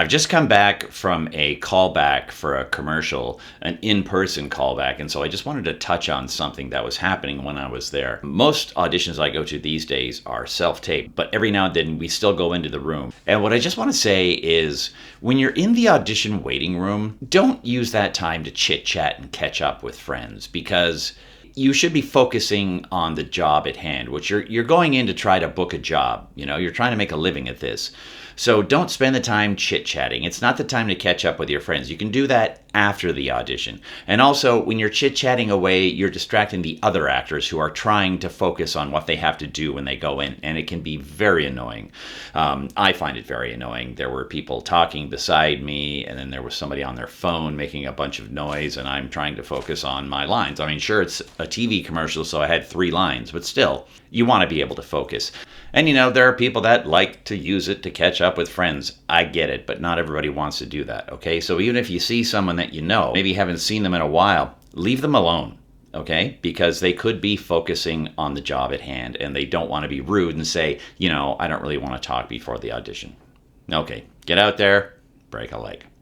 I've just come back from a callback for a commercial, an in-person callback, and so I just wanted to touch on something that was happening when I was there. Most auditions I go to these days are self-tape, but every now and then we still go into the room. And what I just want to say is, when you're in the audition waiting room, don't use that time to chit-chat and catch up with friends, because you should be focusing on the job at hand, which you're going in to try to book a job. You're trying to make a living at this. So don't spend the time chit-chatting. It's not the time to catch up with your friends. You can do that after the audition. And also, when you're chit-chatting away, you're distracting the other actors who are trying to focus on what they have to do when they go in, and it can be very annoying. I find it very annoying. There were people talking beside me, and then there was somebody on their phone making a bunch of noise, and I'm trying to focus on my lines. I mean, sure, it's a TV commercial, so I had 3 lines, but still, you want to be able to focus. And there are people that like to use it to catch up with friends. I get it, but not everybody wants to do that, okay? So even if you see someone that maybe haven't seen them in a while, leave them alone, okay? Because they could be focusing on the job at hand, and they don't want to be rude and say, I don't really want to talk before the audition. Okay, get out there, break a leg.